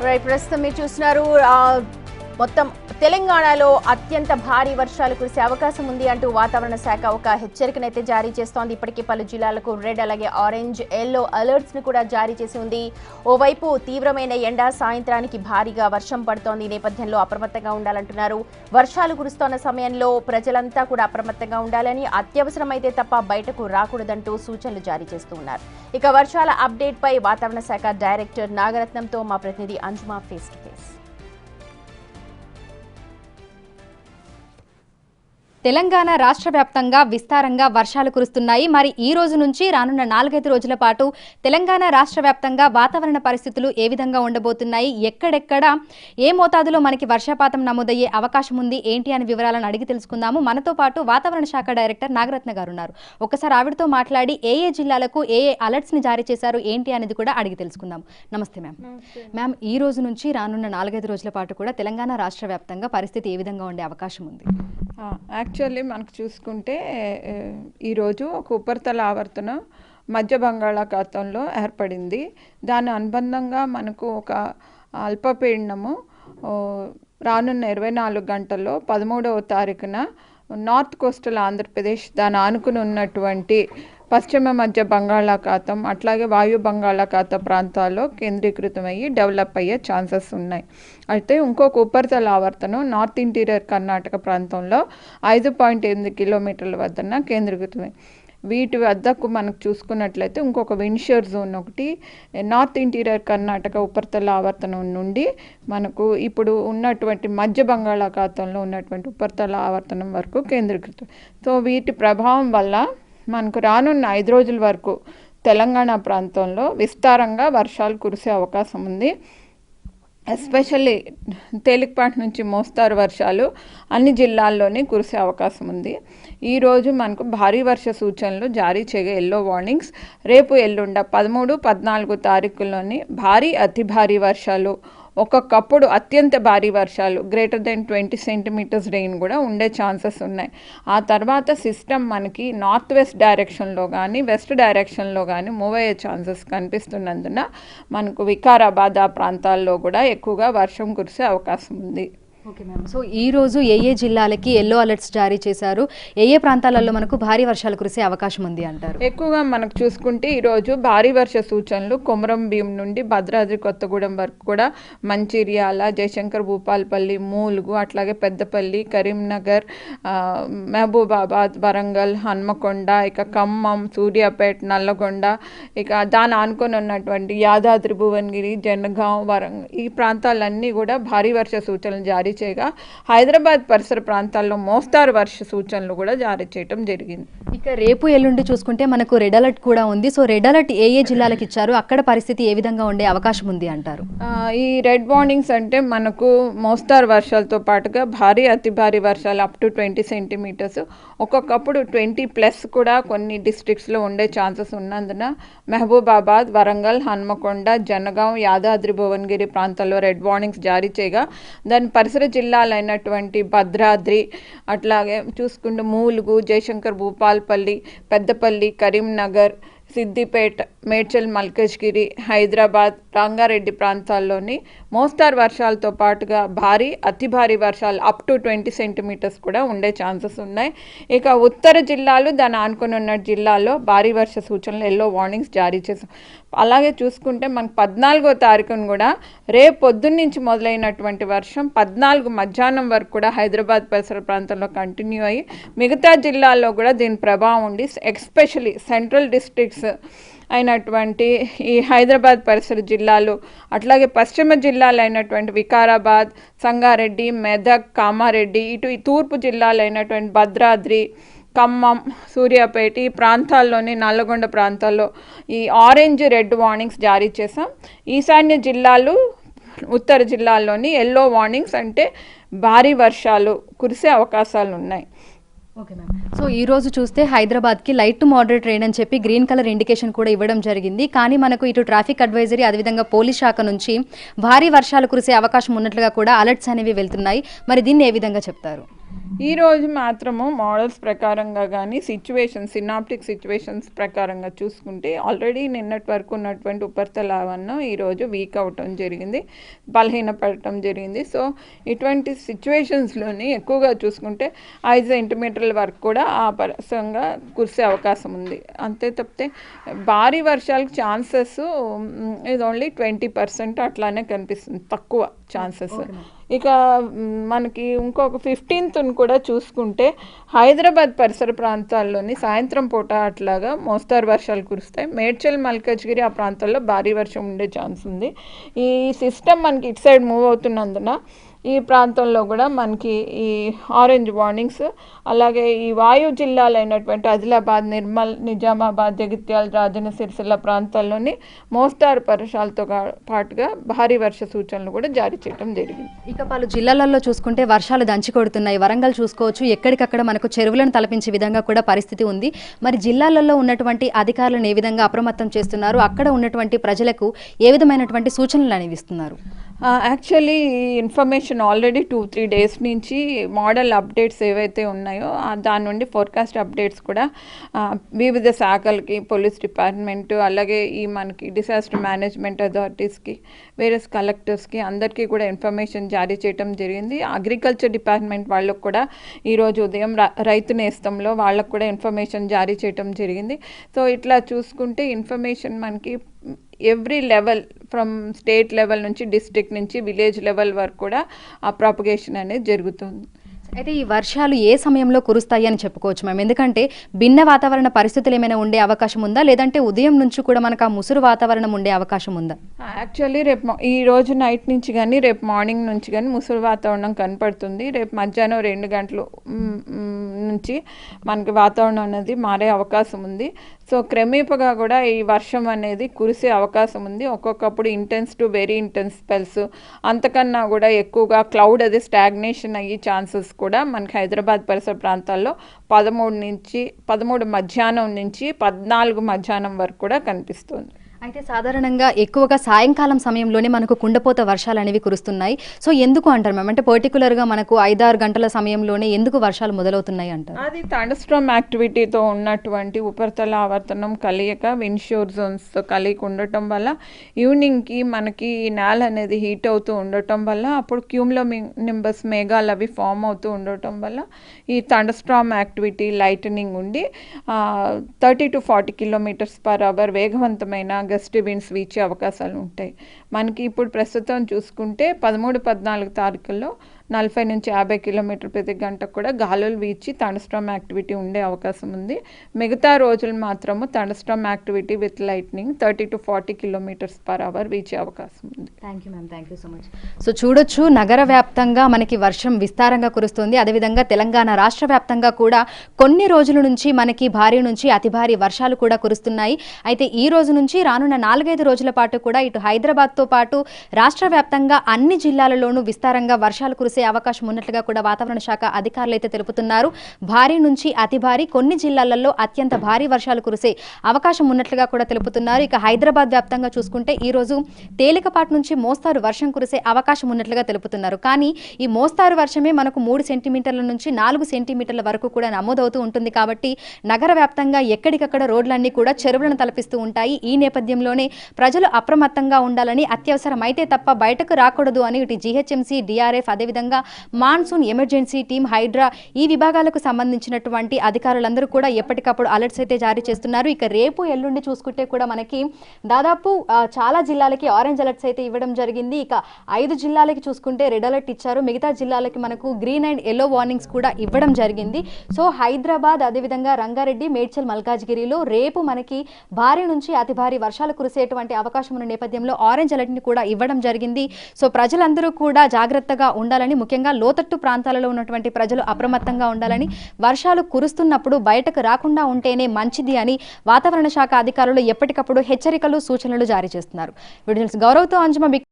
Right ప్రస్తుతం మీరు చూస్తున్నారు మొత్తం తెలంగాణలో అత్యంత భారీ వర్షాలు కురిసే అవకాశం ఉంది అంటూ వాతావరణ శాఖ ఒక హెచ్చరికనైతే జారీ చేస్తోంది. ఇప్పటికే పలు జిల్లాలకు రెడ్ అలాగే ఆరెంజ్ ఎల్లో అలర్ట్స్ ను కూడా జారీ చేసి ఉంది. ఓవైపు తీవ్రమైన ఎండ, సాయంత్రానికి భారీగా వర్షం పడుతోంది. ఈ నేపథ్యంలో అప్రమత్తంగా ఉండాలంటున్నారు. వర్షాలు కురుస్తోన్న సమయంలో ప్రజలంతా కూడా అప్రమత్తంగా ఉండాలని, అత్యవసరమైతే తప్ప బయటకు రాకూడదంటూ సూచనలు జారీ చేస్తూ ఉన్నారు. ఇక వర్షాల అప్డేట్ పై వాతావరణ శాఖ డైరెక్టర్ నాగరత్నంతో మా ప్రతినిధి అంజుమా ఫేస్ టు ఫేస్. తెలంగాణ రాష్ట్ర వ్యాప్తంగా విస్తారంగా వర్షాలు కురుస్తున్నాయి. మరి ఈ రోజు నుంచి రానున్న 4-5 రోజుల పాటు తెలంగాణ రాష్ట్ర వ్యాప్తంగా వాతావరణ పరిస్థితులు ఏ విధంగా ఉండబోతున్నాయి, ఎక్కడెక్కడ ఏ మోతాదులో మనకి వర్షపాతం నమోదయ్యే అవకాశం ఉంది, ఏంటి అనే వివరాలను అడిగి తెలుసుకుందాము. మనతో పాటు వాతావరణ శాఖ డైరెక్టర్ నాగరత్న గారు ఉన్నారు. ఒకసారి ఆవిడతో మాట్లాడి ఏ జిల్లాలకు ఏ అలర్ట్స్ ని జారీ చేశారు ఏంటి అనేది కూడా అడిగి తెలుసుకుందాం. నమస్తే మ్యామ్. మ్యామ్, ఈ రోజు నుంచి రానున్న 4-5 రోజుల పాటు కూడా తెలంగాణ రాష్ట్ర వ్యాప్తంగా పరిస్థితి ఏ విధంగా ఉండే అవకాశం ఉంది? యాక్చువల్లీ మనకు చూసుకుంటే ఈరోజు ఒక ఉపరితల ఆవర్తనం మధ్య బంగాళాఖాతంలో ఏర్పడింది. దాని అనుబంధంగా మనకు ఒక అల్పపీడనము రానున్న 24 గంటల్లో 13వ తారీఖున నార్త్ కోస్టల్ ఆంధ్రప్రదేశ్ దాని ఆనుకుని ఉన్నటువంటి పశ్చిమ మధ్య బంగాళాఖాతం అట్లాగే వాయు బంగాళాఖాత ప్రాంతాల్లో కేంద్రీకృతమయ్యి డెవలప్ అయ్యే ఛాన్సెస్ ఉన్నాయి. అయితే ఇంకొక ఉపరితల ఆవర్తనం నార్త్ ఇంటీరియర్ కర్ణాటక ప్రాంతంలో 5.8 కిలోమీటర్ల వద్దన కేంద్రీకృతమై వీటి వద్దకు మనకు చూసుకున్నట్లయితే ఇంకొక విండ్షియర్ జోన్ ఒకటి నార్త్ ఇంటీరియర్ కర్ణాటక ఉపరితల ఆవర్తనం నుండి మనకు ఇప్పుడు ఉన్నటువంటి మధ్య బంగాళాఖాతంలో ఉన్నటువంటి ఉపరితల ఆవర్తనం వరకు కేంద్రీకృతం. సో వీటి ప్రభావం వల్ల మనకు రానున్న 5 రోజుల వరకు తెలంగాణ ప్రాంతంలో విస్తారంగా వర్షాలు కురిసే అవకాశం ఉంది. ఎస్పెషల్లీ తేలికపాటి నుంచి మోస్తారు వర్షాలు అన్ని జిల్లాల్లోనే కురిసే అవకాశం ఉంది. ఈరోజు మనకు భారీ వర్ష సూచనలు జారీ చేయగా ఎల్లో వార్నింగ్స్, రేపు ఎల్లుండ 13, 14 తారీఖుల్లోని భారీ అతి భారీ వర్షాలు, ఒక్కొక్కప్పుడు అత్యంత భారీ వర్షాలు గ్రేటర్ దెన్ 20 సెంటీమీటర్స్ రెయిన్ కూడా ఉండే ఛాన్సెస్ ఉన్నాయి. ఆ తర్వాత సిస్టమ్ మనకి నార్త్ వెస్ట్ డైరెక్షన్లో కానీ వెస్ట్ డైరెక్షన్లో కానీ మూవ్ అయ్యే ఛాన్సెస్ కనిపిస్తున్నందున మనకు వికారాబాద్ ఆ ప్రాంతాల్లో కూడా ఎక్కువగా వర్షం కురిసే అవకాశం ఉంది. Okay ma'am. సో ఈ రోజు ఏ జిల్లాలకి ఎల్లో అలర్ట్స్ జారీ చేశారు, ఏ జిల్లాలలో మనకు భారీ వర్షాలు కురిసే అవకాశం ఉంది అంటారు? ఎక్కువగా మనకు చూసుకుంటే ఈరోజు భారీ వర్ష సూచనలు కొమరం భీం నుండి భద్రాద్రి కొత్తగూడెం వరకు కూడా మంచిర్యాల, జయశంకర్ భూపాలపల్లి, మూలుగు, అట్లాగే పెద్దపల్లి, కరీంనగర్, మహబూబాబాద్, వరంగల్, హన్మకొండ, ఇక ఖమ్మం, సూర్యాపేట, నల్లగొండ, ఇక దాని ఆనుకొని ఉన్నటువంటి యాదాద్రి, భువనగిరి, జనగాం, వరంగల్ ఈ ప్రాంతాలన్నీ కూడా భారీ వర్ష సూచనలు జారీ చేయగా హైదరాబాద్ పరిసర ప్రాంతాల్లో మోస్తారు వర్ష సూచనలు కూడా జారీ చేయడం జరిగింది. ఇక రేపు ఎల్లుండి చూసుకుంటే మనకు రెడ్ అలర్ట్ కూడా ఉంది. సో రెడ్ అలర్ట్ ఏ జిల్లాలకు ఇచ్చారు, అక్కడ పరిస్థితి ఏ విధంగా ఉండే అవకాశం ఉంది అంటారు? ఈ రెడ్ వార్నింగ్స్ అంటే మనకు మోస్తారు వర్షాలతో పాటుగా భారీ అతి భారీ వర్షాలు అప్ టు 20 సెంటీమీటర్స్, ఒక్కొక్కప్పుడు 20+ కూడా కొన్ని డిస్ట్రిక్ట్స్లో ఉండే ఛాన్సెస్ ఉన్నందున మహబూబాబాద్, వరంగల్, హన్మకొండ, జనగాం, యాదాద్రి, భువనగిరి ప్రాంతాల్లో రెడ్ వార్నింగ్స్ జారీ చేయగా దాని పరిసర జిల్లాలైనటువంటి భద్రాద్రి, అట్లాగే చూసుకుంటే మూలుగు, జయశంకర్ భూపాలపల్లి, పెద్దపల్లి, కరీంనగర్, సిద్దిపేట, మేడ్చల్, మల్కజ్గిరి, హైదరాబాద్, రంగారెడ్డి ప్రాంతాల్లోని మోస్తారు వర్షాలతో పాటుగా భారీ అతి భారీ వర్షాలు అప్ టు 20 సెంటీమీటర్స్ కూడా ఉండే ఛాన్సెస్ ఉన్నాయి. ఇక ఉత్తర జిల్లాలు దాని ఆనుకుని ఉన్న జిల్లాల్లో భారీ వర్ష సూచనలు ఎల్లో వార్నింగ్స్ జారీ చేశాం. అలాగే చూసుకుంటే మనకు 14వ తారీఖున కూడా రేపు పొద్దున్న నుంచి మొదలైనటువంటి వర్షం 14 మధ్యాహ్నం వరకు కూడా హైదరాబాద్ పరిసర ప్రాంతంలో కంటిన్యూ అయ్యి మిగతా జిల్లాల్లో కూడా దీని ప్రభావం ఉండి ఎస్పెషలీ సెంట్రల్ డిస్ట్రిక్ట్స్ అయినటువంటి ఈ హైదరాబాద్ పరిసర జిల్లాలు, అట్లాగే పశ్చిమ జిల్లాలు అయినటువంటి వికారాబాద్, సంగారెడ్డి, మెదక్, కామారెడ్డి, ఇటు ఈ తూర్పు జిల్లాలు అయినటువంటి భద్రాద్రి, ఖమ్మం, సూర్యాపేట ఈ ప్రాంతాల్లోని నల్లగొండ ప్రాంతాల్లో ఈ ఆరెంజ్, రెడ్ వార్నింగ్స్ జారీ చేసాం. ఈశాన్య జిల్లాలు, ఉత్తర జిల్లాల్లోని ఎల్లో వార్నింగ్స్ అంటే భారీ వర్షాలు కురిసే అవకాశాలు ఉన్నాయి. Okay ma'am. సో ఈ రోజు చూస్తే హైదరాబాద్కి లైట్ టు మోడరేట్ రెయిన్ అని చెప్పి గ్రీన్ కలర్ ఇండికేషన్ కూడా ఇవ్వడం జరిగింది. కానీ మనకు ఇటు ట్రాఫిక్ అడ్వైజరీ, అదేవిధంగా పోలీస్ శాఖ నుంచి భారీ వర్షాలు కురిసే అవకాశం ఉన్నట్లుగా కూడా అలర్ట్స్ అనేవి వెళ్తున్నాయి. మరి దీన్ని ఏ విధంగా చెప్తారు? ఈరోజు మాత్రము మోడల్స్ ప్రకారంగా కానీ సినాప్టిక్ సిచ్యువేషన్స్ ప్రకారంగా చూసుకుంటే ఆల్రెడీ నిన్నటి వరకు ఉన్నటువంటి ఉపరితల ఆవర్తనం ఈరోజు వీక్ అవటం జరిగింది, బలహీనపడటం జరిగింది. సో ఇటువంటి సిచ్యువేషన్స్లోని ఎక్కువగా చూసుకుంటే 5 సెంటీమీటర్ల వరకు కూడా ఆ పరసంగా కురిసే అవకాశం ఉంది. అంతే తప్పితే భారీ వర్షాలకు ఛాన్సెస్ ఇది ఓన్లీ 20% అట్లానే కనిపిస్తుంది, తక్కువ ఛాన్సెస్. ఇక మనకి ఇంకొక 15th కూడా చూసుకుంటే హైదరాబాద్ పరిసర ప్రాంతాల్లోని సాయంత్రం పూట అట్లాగా మోస్తారు వర్షాలు కురుస్తాయి. మేడ్చల్, మల్కాజ్గిరి ఆ ప్రాంతాల్లో భారీ వర్షం ఉండే ఛాన్స్ ఉంది. ఈ సిస్టమ్ మనకి ఇటు సైడ్ మూవ్ అవుతున్నందున ఈ ప్రాంతంలో కూడా మనకి ఈ ఆరెంజ్ వార్నింగ్స్, అలాగే ఈ వాయు జిల్లాలైనటువంటి ఆదిలాబాద్, నిర్మల్, నిజామాబాద్, జగిత్యాల, రాజన్న సిరిసిల్ల ప్రాంతాల్లోని మోస్తారు వర్షాలతో పాటుగా భారీ వర్ష సూచనలు కూడా జారీ చేయడం జరిగింది. ఇక పలు జిల్లాలలో చూసుకుంటే వర్షాలు దంచి కొడుతున్నాయి. వరంగల్ చూసుకోవచ్చు, ఎక్కడికక్కడ మనకు చెరువులను తలపించే విధంగా కూడా పరిస్థితి ఉంది. మరి జిల్లాలలో ఉన్నటువంటి అధికారులను ఏ విధంగా అప్రమత్తం చేస్తున్నారు, అక్కడ ఉన్నటువంటి ప్రజలకు ఏ విధమైనటువంటి సూచనలు అనేవి ఇస్తున్నారు? యాక్చువల్లీ ఈ ఇన్ఫర్మేషన్ ఆల్రెడీ 2-3 డేస్ నుంచి మోడల్ అప్డేట్స్ ఏవైతే ఉన్నాయో దాని నుండి ఫోర్కాస్ట్ అప్డేట్స్ కూడా వివిధ శాఖలకి, పోలీస్ డిపార్ట్మెంట్, అలాగే ఈ మనకి డిసాస్టర్ మేనేజ్మెంట్ అథారిటీస్కి, వేరియస్ కలెక్టర్స్కి అందరికీ కూడా ఇన్ఫర్మేషన్ జారీ చేయడం జరిగింది. అగ్రికల్చర్ డిపార్ట్మెంట్ వాళ్ళకు కూడా ఈరోజు ఉదయం రైతు నేస్తంలో వాళ్ళకు కూడా ఇన్ఫర్మేషన్ జారీ చేయడం జరిగింది. సో ఇట్లా చూసుకుంటే ఇన్ఫర్మేషన్ మనకి every level, from state level నుంచి డిస్ట్రిక్ట్ నుంచి విలేజ్ లెవెల్ వరకు కూడా ఆ ప్రాపగేషన్ అనేది జరుగుతుంది. అయితే ఈ వర్షాలు ఏ సమయంలో కురుస్తాయి అని చెప్పుకోవచ్చు మ్యామ్? ఎందుకంటే భిన్న వాతావరణ పరిస్థితులు ఏమైనా ఉండే అవకాశం ఉందా, లేదంటే ఉదయం నుంచి కూడా మనకు ఆ ముసురు వాతావరణం ఉండే అవకాశం ఉందా? యాక్చువల్లీ ఈ రోజు నైట్ నుంచి కానీ రేపు మార్నింగ్ నుంచి కానీ ముసురు వాతావరణం కనపడుతుంది. రేపు మధ్యాహ్నం 2 గంటల నుంచి మనకి వాతావరణం అనేది మారే అవకాశం ఉంది. సో క్రమేపగా కూడా ఈ వర్షం అనేది కురిసే అవకాశం ఉంది. ఒక్కొక్కప్పుడు intense to very intense spells, అంతకన్నా కూడా ఎక్కువగా క్లౌడ్ అది స్టాగ్నేషన్ అయ్యే ఛాన్సెస్ కూడా మనకి హైదరాబాద్ పరిసర ప్రాంతాల్లో 13 మధ్యాహ్నం నుంచి 14 మధ్యాహ్నం వరకు కూడా కనిపిస్తుంది. అయితే సాధారణంగా ఎక్కువగా సాయంకాలం సమయంలోనే మనకు కుండపోత వర్షాలు అనేవి కురుస్తున్నాయి. సో ఎందుకు అంటారు మ్యామ్? అంటే పర్టికులర్గా మనకు 5-6 గంటల సమయంలోనే ఎందుకు వర్షాలు మొదలవుతున్నాయి అంటారు? అది థండర్స్టార్మ్ యాక్టివిటీతో ఉన్నటువంటి ఉపరితల ఆవర్తనం కలయిక, విండ్షోర్ జోన్స్తో కలయిక ఉండటం వల్ల ఈవినింగ్కి మనకి నేల అనేది హీట్ అవుతూ ఉండటం వల్ల అప్పుడు క్యూములోనింబస్ మేఘాలు అవి ఫామ్ అవుతూ ఉండటం వల్ల ఈ థండర్స్టార్మ్ యాక్టివిటీ లైటనింగ్ ఉండి 30 to 40 km/h వేగవంతమైన గస్టీ విండ్స్ వీచే అవకాశాలు ఉంటాయి. మనకి ఇప్పుడు ప్రస్తుతం చూసుకుంటే 13-14 తారీఖుల్లో 40 నుంచి 50 km/h కూడా గాలులు వీచి థండర్స్టార్మ్ యాక్టివిటీ ఉండే అవకాశం ఉంది. మిగతా రోజులు మాత్రము thunderstorm activity with lightning 30 to 40 km/h వీచే అవకాశం ఉంది. Thank you ma'am, thank you so much. So చూడొచ్చు, నగర వ్యాప్తంగా మనకి వర్షం విస్తారంగా కురుస్తుంది. అదేవిధంగా తెలంగాణ రాష్ట్ర వ్యాప్తంగా కూడా కొన్ని రోజుల నుంచి మనకి భారీ నుంచి అతి భారీ వర్షాలు కూడా కురుస్తున్నాయి. అయితే ఈ రోజు నుంచి రానున్న 4-5 రోజుల పాటు కూడా ఇటు హైదరాబాద్తో పాటు రాష్ట్ర వ్యాప్తంగా అన్ని జిల్లాలలోనూ విస్తారంగా వర్షాలు కురిసే అవకాశం ఉన్నట్లుగా కూడా వాతావరణ శాఖ అధికారులు అయితే తెలుపుతున్నారు. భారీ నుంచి అతి భారీ, కొన్ని జిల్లాలలో అత్యంత భారీ వర్షాలు కురిసే అవకాశం ఉన్నట్లుగా కూడా తెలుపుతున్నారు. ఇక హైదరాబాద్ వ్యాప్తంగా చూసుకుంటే ఈ రోజు తేలికపాటి నుంచి మోస్తారు వర్షం కురిసే అవకాశం ఉన్నట్లుగా తెలుపుతున్నారు. కానీ ఈ మోస్తారు వర్షమే మనకు 3 సెంటీమీటర్ల నుంచి 4 సెంటీమీటర్ల వరకు కూడా నమోదవుతూ ఉంటుంది. కాబట్టి నగర వ్యాప్తంగా ఎక్కడికక్కడ రోడ్లన్నీ కూడా చెరువులను తలపిస్తూ ఉంటాయి. ఈ నేపథ్యంలోనే ప్రజలు అప్రమత్తంగా ఉండాలని, అత్యవసరమైతే తప్ప బయటకు రాకూడదు అని ఇటు జీహెచ్ఎంసీ, డిఆర్ఎఫ్, అదేవిధంగా మాన్సూన్ ఎమర్జెన్సీ టీమ్, హైడ్రా ఈ విభాగాలకు సంబంధించినటువంటి అధికారులందరూ కూడా ఎప్పటికప్పుడు అలర్ట్స్ అయితే జారీ చేస్తున్నారు. ఇక రేపు ఎల్లుండి చూసుకుంటే కూడా మనకి దాదాపు చాలా జిల్లాలకి ఆరెంజ్ అలర్ట్స్ అయితే ఇవ్వడం జరిగింది. ఇక 5 జిల్లాలకి చూసుకుంటే రెడ్ అలర్ట్ ఇచ్చారు. మిగతా జిల్లాలకి మనకు గ్రీన్ అండ్ ఎల్లో వార్నింగ్స్ కూడా ఇవ్వడం జరిగింది. సో హైదరాబాద్, అదేవిధంగా రంగారెడ్డి, మేడ్చల్, మల్కాజ్గిరిలో రేపు మనకి భారీ నుంచి అతి భారీ వర్షాలు కురిసేటువంటి అవకాశం ఉన్న నేపథ్యంలో ఆరెంజ్ అలర్ట్ని కూడా ఇవ్వడం జరిగింది. సో ప్రజలందరూ కూడా జాగ్రత్తగా ఉండాలని, ముఖ్యంగా లోతట్టు ప్రాంతాలలో ఉన్నటువంటి ప్రజలు అప్రమత్తంగా ఉండాలని, వర్షాలు కురుస్తున్నప్పుడు బయటకు రాకుండా ఉంటేనే మంచిది అని వాతావరణ శాఖ అధికారులు ఎప్పటికప్పుడు హెచ్చరికలు, సూచనలు జారీ చేస్తున్నారు. వీడియోస్ గౌరవ్తో అంజుమ.